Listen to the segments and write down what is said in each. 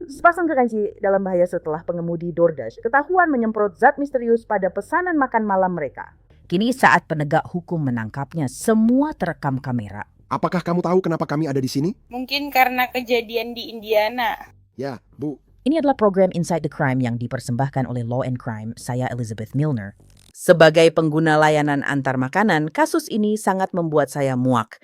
Sepasang kekasih dalam bahaya setelah pengemudi DoorDash ketahuan menyemprot zat misterius pada pesanan makan malam mereka. Kini saat penegak hukum menangkapnya, semua terekam kamera. Apakah kamu tahu kenapa kami ada di sini? Mungkin karena kejadian di Indiana. Ya, Bu. Ini adalah program Inside the Crime yang dipersembahkan oleh Law and Crime, saya Elizabeth Milner. Sebagai pengguna layanan antar makanan, kasus ini sangat membuat saya muak.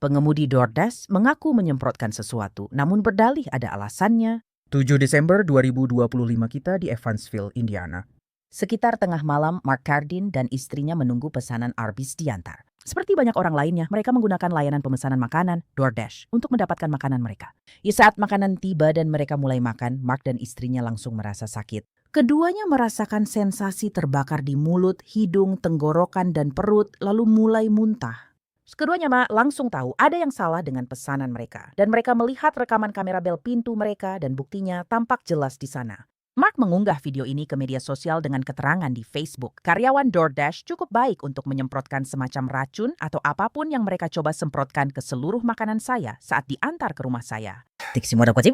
Pengemudi DoorDash mengaku menyemprotkan sesuatu, namun berdalih ada alasannya. 7 Desember 2025 kita di Evansville, Indiana. Sekitar tengah malam, Mark Cardin dan istrinya menunggu pesanan Arby's diantar. Seperti banyak orang lainnya, mereka menggunakan layanan pemesanan makanan DoorDash untuk mendapatkan makanan mereka. Saat makanan tiba dan mereka mulai makan, Mark dan istrinya langsung merasa sakit. Keduanya merasakan sensasi terbakar di mulut, hidung, tenggorokan, dan perut, lalu mulai muntah. Keduanya langsung tahu ada yang salah dengan pesanan mereka. Dan mereka melihat rekaman kamera bel pintu mereka dan buktinya tampak jelas di sana. Mark mengunggah video ini ke media sosial dengan keterangan di Facebook. Karyawan DoorDash cukup baik untuk menyemprotkan semacam racun atau apapun yang mereka coba semprotkan ke seluruh makanan saya saat diantar ke rumah saya.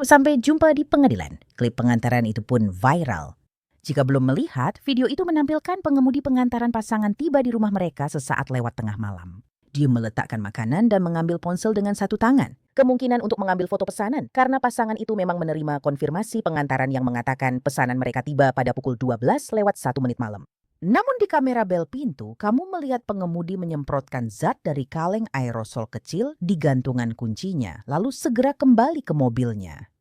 Sampai jumpa di pengadilan. Klip pengantaran itu pun viral. Jika belum melihat, video itu menampilkan pengemudi pengantaran pasangan tiba di rumah mereka sesaat lewat tengah malam. Dia meletakkan makanan dan mengambil ponsel dengan satu tangan. Kemungkinan untuk mengambil foto pesanan, karena pasangan itu memang menerima konfirmasi pengantaran yang mengatakan pesanan mereka tiba pada pukul 12 lewat 1 menit malam. Namun di kamera bel pintu, kamu melihat pengemudi menyemprotkan zat dari kaleng aerosol kecil di gantungan kuncinya, lalu segera kembali ke mobilnya.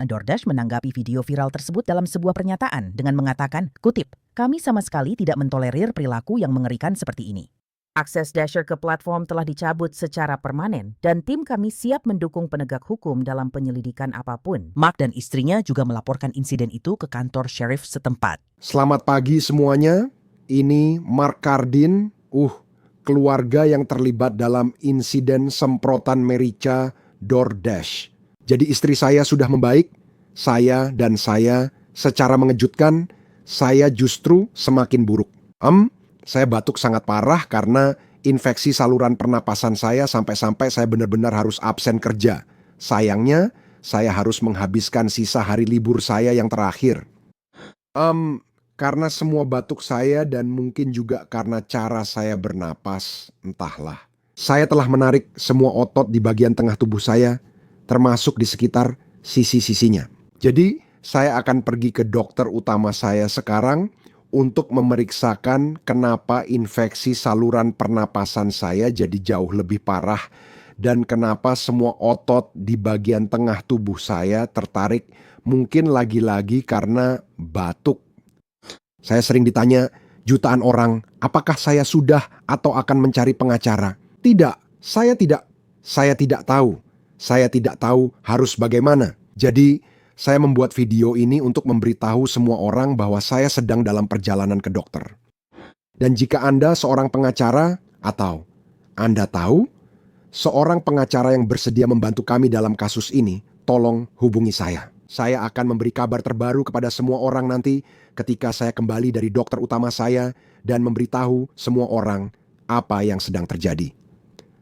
DoorDash menanggapi video viral tersebut dalam sebuah pernyataan dengan mengatakan, kutip, "Kami sama sekali tidak mentolerir perilaku yang mengerikan seperti ini. Akses Dasher ke platform telah dicabut secara permanen dan tim kami siap mendukung penegak hukum dalam penyelidikan apapun." Mark dan istrinya juga melaporkan insiden itu ke kantor sheriff setempat. Selamat pagi semuanya. Ini Mark Cardin, keluarga yang terlibat dalam insiden semprotan merica DoorDash. Jadi istri saya sudah membaik, saya secara mengejutkan, saya justru semakin buruk. Saya batuk sangat parah karena infeksi saluran pernapasan saya sampai-sampai saya benar-benar harus absen kerja. Sayangnya, saya harus menghabiskan sisa hari libur saya yang terakhir. Karena semua batuk saya dan mungkin juga karena cara saya bernapas, entahlah. Saya telah menarik semua otot di bagian tengah tubuh saya, termasuk di sekitar sisi-sisinya. Jadi, saya akan pergi ke dokter utama saya sekarang untuk memeriksakan kenapa infeksi saluran pernapasan saya jadi jauh lebih parah dan kenapa semua otot di bagian tengah tubuh saya tertarik, mungkin lagi-lagi karena batuk. Saya sering ditanya jutaan orang, apakah saya sudah atau akan mencari pengacara? Tidak, saya tidak tahu. Saya tidak tahu harus bagaimana. Jadi, saya membuat video ini untuk memberitahu semua orang bahwa saya sedang dalam perjalanan ke dokter. Dan jika Anda seorang pengacara atau Anda tahu seorang pengacara yang bersedia membantu kami dalam kasus ini, tolong hubungi saya. Saya akan memberi kabar terbaru kepada semua orang nanti ketika saya kembali dari dokter utama saya dan memberitahu semua orang apa yang sedang terjadi.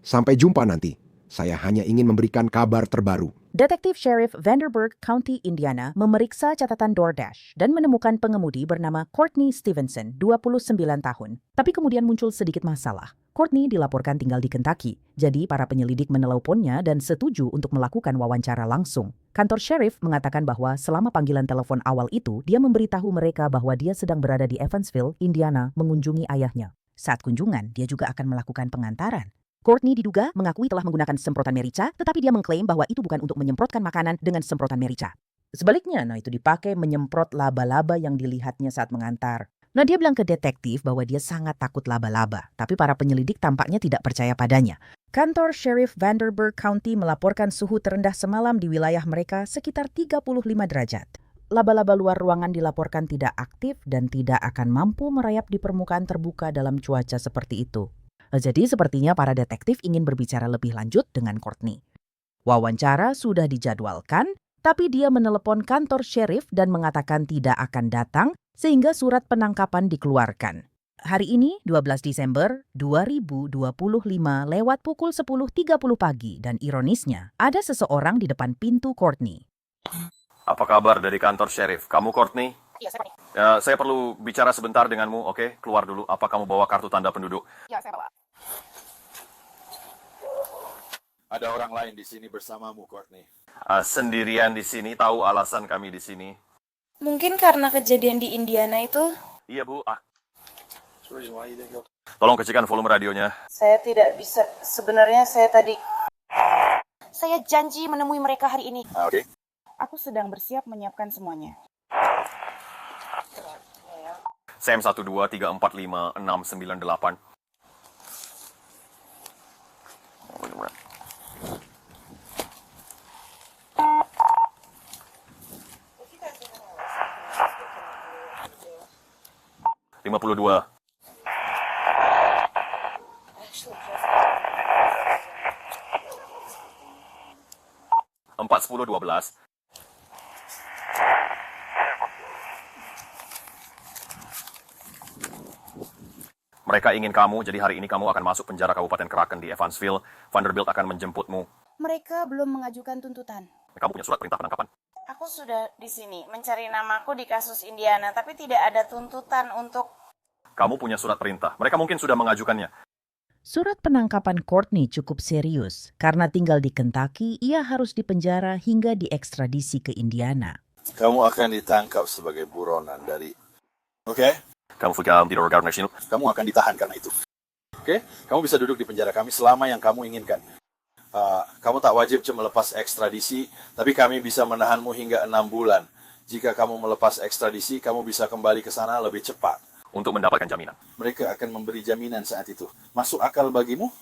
Sampai jumpa nanti. Saya hanya ingin memberikan kabar terbaru. Detektif Sheriff Vanderburgh County, Indiana, memeriksa catatan DoorDash dan menemukan pengemudi bernama Courtney Stevenson, 29 tahun. Tapi kemudian muncul sedikit masalah. Courtney dilaporkan tinggal di Kentucky, jadi para penyelidik menelponnya dan setuju untuk melakukan wawancara langsung. Kantor sheriff mengatakan bahwa selama panggilan telepon awal itu, dia memberitahu mereka bahwa dia sedang berada di Evansville, Indiana, mengunjungi ayahnya. Saat kunjungan, dia juga akan melakukan pengantaran. Courtney diduga mengakui telah menggunakan semprotan merica, tetapi dia mengklaim bahwa itu bukan untuk menyemprotkan makanan dengan semprotan merica. Sebaliknya, itu dipakai menyemprot laba-laba yang dilihatnya saat mengantar. Dia bilang ke detektif bahwa dia sangat takut laba-laba, tapi para penyelidik tampaknya tidak percaya padanya. Kantor Sheriff Vanderburgh County melaporkan suhu terendah semalam di wilayah mereka sekitar 35 derajat. Laba-laba luar ruangan dilaporkan tidak aktif dan tidak akan mampu merayap di permukaan terbuka dalam cuaca seperti itu. Jadi sepertinya para detektif ingin berbicara lebih lanjut dengan Courtney. Wawancara sudah dijadwalkan, tapi dia menelepon kantor sheriff dan mengatakan tidak akan datang sehingga surat penangkapan dikeluarkan. Hari ini, 12 Desember 2025 lewat pukul 10.30 pagi dan ironisnya, ada seseorang di depan pintu Courtney. Apa kabar dari kantor sheriff? Kamu Courtney? Iya, saya Pak. Ya, saya perlu bicara sebentar denganmu, oke? Keluar dulu. Apa kamu bawa kartu tanda penduduk? Iya, saya bawa. Ada orang lain di sini bersamamu, Courtney. Sendirian di sini, tahu alasan kami di sini? Mungkin karena kejadian di Indiana itu, Iya, Bu. Tolong kecilkan volume radionya. saya tidak bisa. Sebenarnya saya tadi... Saya janji menemui mereka hari ini. Oke. Aku sedang bersiap menyiapkan semuanya. Sam 123456998. Lima puluh dua. 4012. Mereka ingin kamu, jadi hari ini kamu akan masuk penjara Kabupaten Kraken di Evansville. Vanderbilt akan menjemputmu. Mereka belum mengajukan tuntutan. Kamu punya surat perintah penangkapan. Aku sudah di sini mencari namaku di kasus Indiana, tapi tidak ada tuntutan untuk... Kamu punya surat perintah. Mereka mungkin sudah mengajukannya. Surat penangkapan Courtney cukup serius karena tinggal di Kentucky, ia harus dipenjara hingga diekstradisi ke Indiana. Kamu akan ditangkap sebagai buronan dari... Oke? Kamu fikir tidak Gardner Shield? Kamu akan ditahan karena itu. Oke? Kamu bisa duduk di penjara kami selama yang kamu inginkan. Kamu tak wajib cuma melepas ekstradisi, tapi kami bisa menahanmu hingga 6 bulan. Jika kamu melepas ekstradisi, kamu bisa kembali ke sana lebih cepat. Untuk mendapatkan jaminan. Mereka akan memberi jaminan saat itu. Masuk akal bagimu?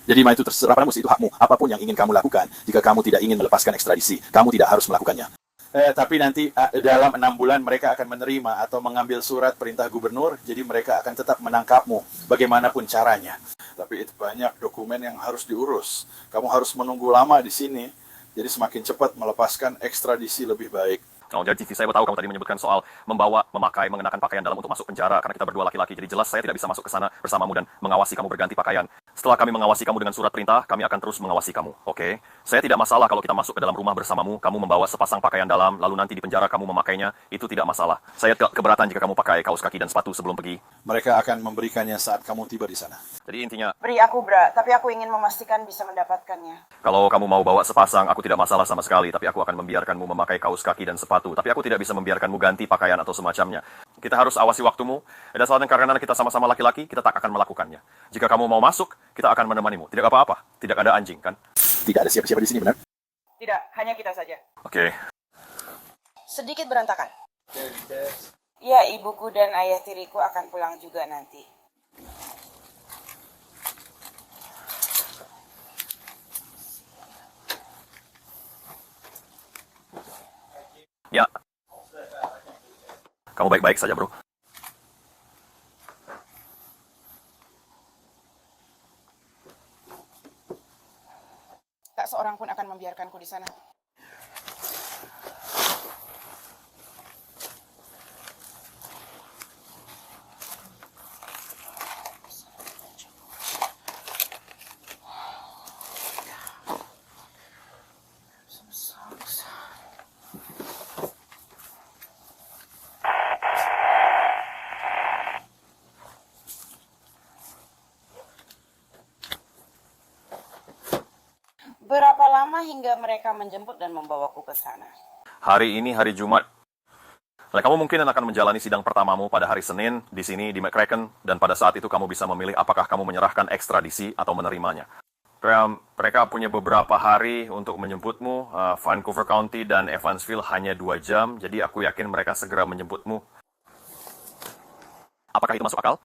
Jadi itu terserah padamu, itu hakmu. Apapun yang ingin kamu lakukan, jika kamu tidak ingin melepaskan ekstradisi, kamu tidak harus melakukannya. Tapi nanti dalam 6 bulan mereka akan menerima atau mengambil surat perintah gubernur, jadi mereka akan tetap menangkapmu, bagaimanapun caranya. Tapi itu banyak dokumen yang harus diurus. Kamu harus menunggu lama di sini, jadi semakin cepat melepaskan ekstradisi lebih baik. Oh, jadi TV saya tahu kamu tadi menyebutkan soal membawa, memakai, mengenakan pakaian dalam untuk masuk penjara karena kita berdua laki-laki. Jadi jelas saya tidak bisa masuk ke sana bersamamu dan mengawasi kamu berganti pakaian. Setelah kami mengawasi kamu dengan surat perintah, kami akan terus mengawasi kamu. Oke? Saya tidak masalah kalau kita masuk ke dalam rumah bersamamu, kamu membawa sepasang pakaian dalam, lalu nanti di penjara kamu memakainya, itu tidak masalah. Saya keberatan jika kamu pakai kaos kaki dan sepatu sebelum pergi. Mereka akan memberikannya saat kamu tiba di sana. Jadi intinya, Beri aku, Bra, tapi aku ingin memastikan bisa mendapatkannya. kalau kamu mau bawa sepasang, aku tidak masalah sama sekali, tapi aku akan membiarkanmu memakai kaos kaki dan sepatu. Tapi aku tidak bisa membiarkanmu ganti pakaian atau semacamnya. Kita harus awasi waktumu. Dan soalnya karena kita sama-sama laki-laki, kita tak akan melakukannya. Jika kamu mau masuk, kita akan menemanimu. Tidak apa-apa. Tidak ada anjing, kan? Tidak ada siapa-siapa di sini, benar? Tidak, hanya kita saja. Oke. Sedikit berantakan. Ya, ibuku dan ayah tiriku akan pulang juga nanti. Ya. Kamu baik-baik saja, bro. Tak seorang pun akan membiarkanku di sana. Berapa lama hingga mereka menjemput dan membawaku ke sana? Hari ini hari Jumat. Nah, kamu mungkin akan menjalani sidang pertamamu pada hari Senin di sini di McCracken, dan pada saat itu kamu bisa memilih apakah kamu menyerahkan ekstradisi atau menerimanya. Mereka punya beberapa hari untuk menjemputmu. Vancouver County dan Evansville hanya 2 jam, jadi aku yakin mereka segera menjemputmu. Apakah itu masuk akal?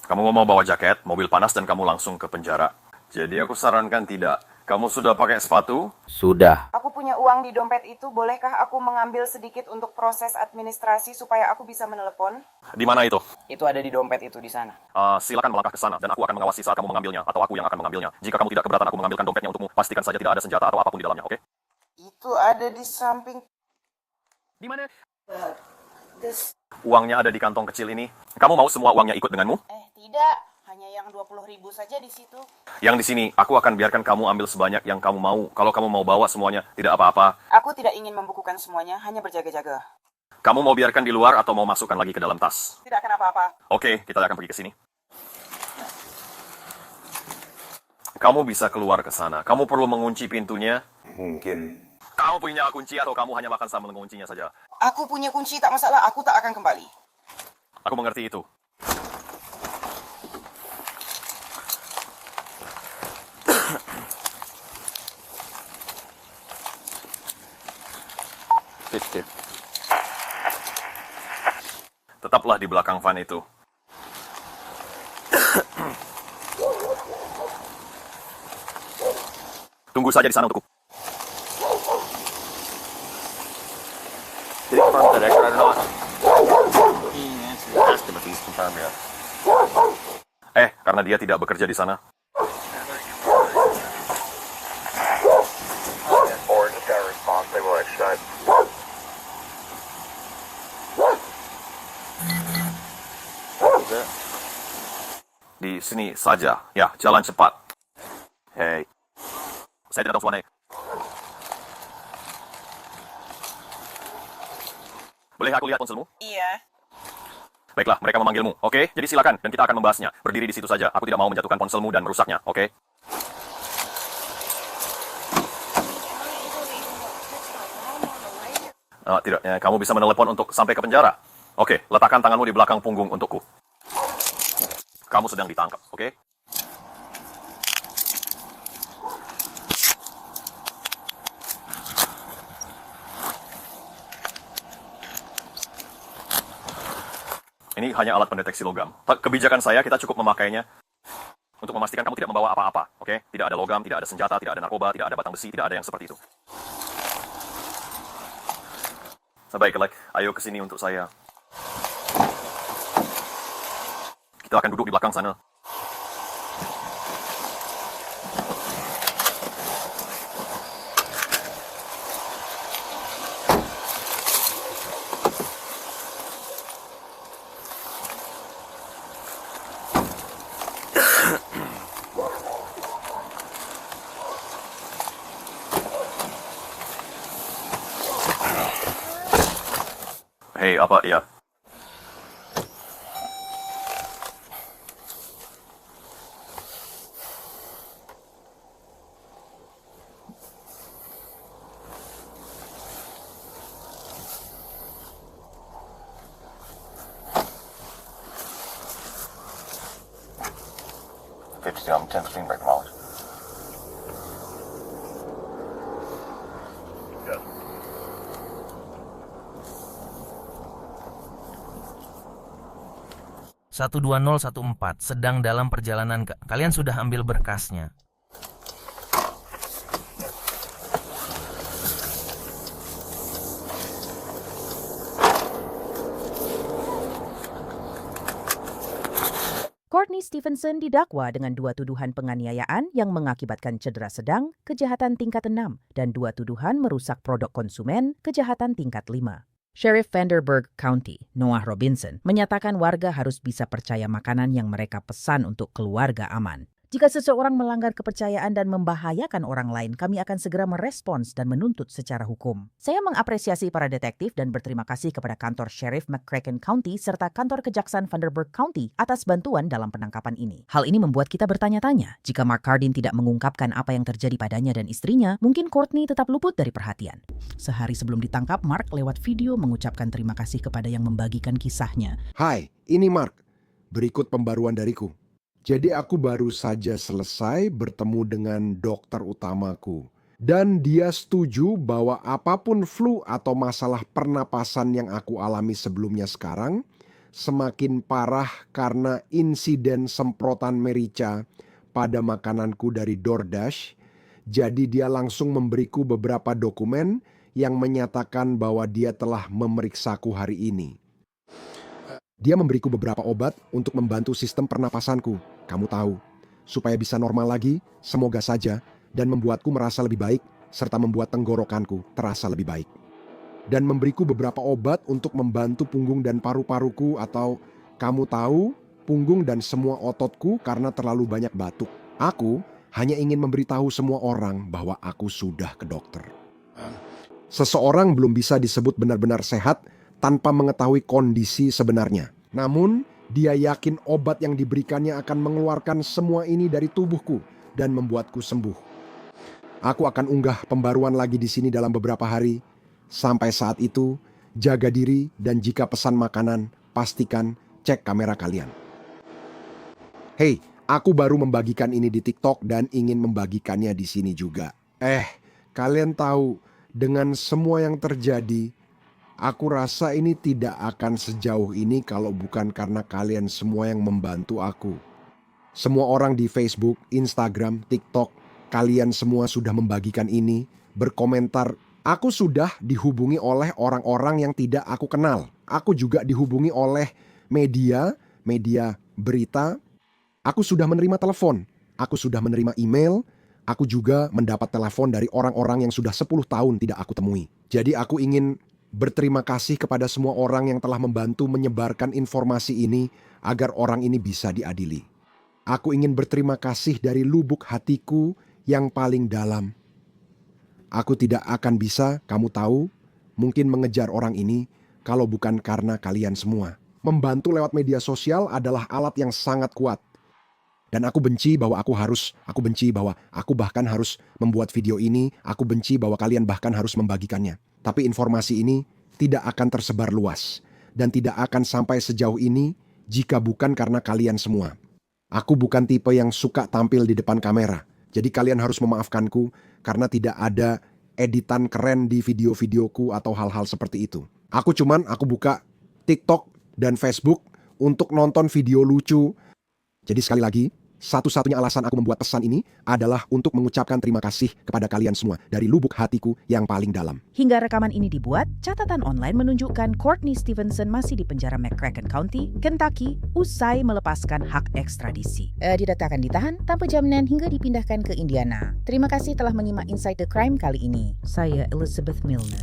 Kamu mau bawa jaket, mobil panas, dan kamu langsung ke penjara. Jadi aku sarankan tidak. Kamu sudah pakai sepatu? Sudah. Aku punya uang di dompet itu, bolehkah aku mengambil sedikit untuk proses administrasi supaya aku bisa menelepon? Di mana itu? Itu ada di dompet itu di sana. Silakan melangkah ke sana dan aku akan mengawasi saat kamu mengambilnya atau aku yang akan mengambilnya. Jika kamu tidak keberatan aku mengambilkan dompetnya untukmu, pastikan saja tidak ada senjata atau apapun di dalamnya, oke? Itu ada di samping. Di mana? Des. Uangnya ada di kantong kecil ini. Kamu mau semua uangnya ikut denganmu? Tidak. Hanya yang 20.000 saja di situ. Yang di sini, aku akan biarkan kamu ambil sebanyak yang kamu mau. Kalau kamu mau bawa semuanya, tidak apa-apa. Aku tidak ingin membukukan semuanya, hanya berjaga-jaga. Kamu mau biarkan di luar atau mau masukkan lagi ke dalam tas? Tidak akan apa-apa. Oke, kita akan pergi ke sini. Kamu bisa keluar ke sana. Kamu perlu mengunci pintunya. Mungkin. Kamu punya kunci atau kamu hanya makan sambil menguncinya saja? Aku punya kunci, tak masalah. Aku tak akan kembali. Aku mengerti itu. Tetaplah di belakang van itu. Tunggu saja di sana untukku. Did it confirm that extra or not? Ask him if he's confirmed yet. Karena dia tidak bekerja di sana. Di sini saja. Ya, jalan cepat. Hei. Saya tidak tahu Suwane. Boleh aku lihat ponselmu? Iya. Baiklah, mereka memanggilmu. Oke, jadi silakan dan kita akan membahasnya. Berdiri di situ saja. Aku tidak mau menjatuhkan ponselmu dan merusaknya. Oke? Tidak, kamu bisa menelepon untuk sampai ke penjara. Oke, letakkan tanganmu di belakang punggung untukku. Kamu sedang ditangkap, oke? Ini hanya alat pendeteksi logam. Kebijakan saya, kita cukup memakainya untuk memastikan kamu tidak membawa apa-apa, oke? Tidak ada logam, tidak ada senjata, tidak ada narkoba, tidak ada batang besi, tidak ada yang seperti itu. Baiklah, ayo ke sini untuk saya. Kita akan duduk di belakang sana. Hei, apa ya? On 10th screen break knowledge. Good. Satu 2014 sedang dalam perjalanan ke. Kalian sudah ambil berkasnya. Courtney Stevenson didakwa dengan 2 tuduhan penganiayaan yang mengakibatkan cedera sedang, kejahatan tingkat 6, dan 2 tuduhan merusak produk konsumen, kejahatan tingkat 5. Sheriff Vanderburgh County, Noah Robinson, menyatakan warga harus bisa percaya makanan yang mereka pesan untuk keluarga aman. Jika seseorang melanggar kepercayaan dan membahayakan orang lain, kami akan segera merespons dan menuntut secara hukum. Saya mengapresiasi para detektif dan berterima kasih kepada kantor Sheriff McCracken County serta kantor Kejaksaan Vanderburgh County atas bantuan dalam penangkapan ini. Hal ini membuat kita bertanya-tanya, jika Mark Cardin tidak mengungkapkan apa yang terjadi padanya dan istrinya, mungkin Courtney tetap luput dari perhatian. Sehari sebelum ditangkap, Mark lewat video mengucapkan terima kasih kepada yang membagikan kisahnya. Hai, ini Mark. Berikut pembaruan dariku. Jadi aku baru saja selesai bertemu dengan dokter utamaku. Dan dia setuju bahwa apapun flu atau masalah pernapasan yang aku alami sebelumnya sekarang, semakin parah karena insiden semprotan merica pada makananku dari DoorDash. Jadi dia langsung memberiku beberapa dokumen yang menyatakan bahwa dia telah memeriksaku hari ini. Dia memberiku beberapa obat untuk membantu sistem pernapasanku, kamu tahu, supaya bisa normal lagi, semoga saja, dan membuatku merasa lebih baik, serta membuat tenggorokanku terasa lebih baik. Dan memberiku beberapa obat untuk membantu punggung dan paru-paruku atau, kamu tahu, punggung dan semua ototku karena terlalu banyak batuk. Aku hanya ingin memberitahu semua orang bahwa aku sudah ke dokter. Seseorang belum bisa disebut benar-benar sehat tanpa mengetahui kondisi sebenarnya. Namun, dia yakin obat yang diberikannya akan mengeluarkan semua ini dari tubuhku dan membuatku sembuh. Aku akan unggah pembaruan lagi di sini dalam beberapa hari. Sampai saat itu, jaga diri dan jika pesan makanan, pastikan cek kamera kalian. Hey, aku baru membagikan ini di TikTok dan ingin membagikannya di sini juga. Kalian tahu, dengan semua yang terjadi, aku rasa ini tidak akan sejauh ini kalau bukan karena kalian semua yang membantu aku. Semua orang di Facebook, Instagram, TikTok, kalian semua sudah membagikan ini, berkomentar. Aku sudah dihubungi oleh orang-orang yang tidak aku kenal. Aku juga dihubungi oleh media berita. Aku sudah menerima telepon. Aku sudah menerima email. Aku juga mendapat telepon dari orang-orang yang sudah 10 tahun tidak aku temui. Jadi aku ingin berterima kasih kepada semua orang yang telah membantu menyebarkan informasi ini agar orang ini bisa diadili. Aku ingin berterima kasih dari lubuk hatiku yang paling dalam. Aku tidak akan bisa, kamu tahu, mungkin mengejar orang ini kalau bukan karena kalian semua. Membantu lewat media sosial adalah alat yang sangat kuat. Dan aku benci bahwa aku bahkan harus membuat video ini, aku benci bahwa kalian bahkan harus membagikannya. Tapi informasi ini tidak akan tersebar luas dan tidak akan sampai sejauh ini jika bukan karena kalian semua. Aku bukan tipe yang suka tampil di depan kamera. Jadi kalian harus memaafkanku karena tidak ada editan keren di video-videoku atau hal-hal seperti itu. Aku buka TikTok dan Facebook untuk nonton video lucu. Jadi sekali lagi, satu-satunya alasan aku membuat pesan ini adalah untuk mengucapkan terima kasih kepada kalian semua dari lubuk hatiku yang paling dalam. Hingga rekaman ini dibuat, catatan online menunjukkan Courtney Stevenson masih di penjara McCracken County, Kentucky, usai melepaskan hak ekstradisi. Dia akan ditahan tanpa jaminan hingga dipindahkan ke Indiana. Terima kasih telah menyimak Inside the Crime kali ini. Saya Elizabeth Milner.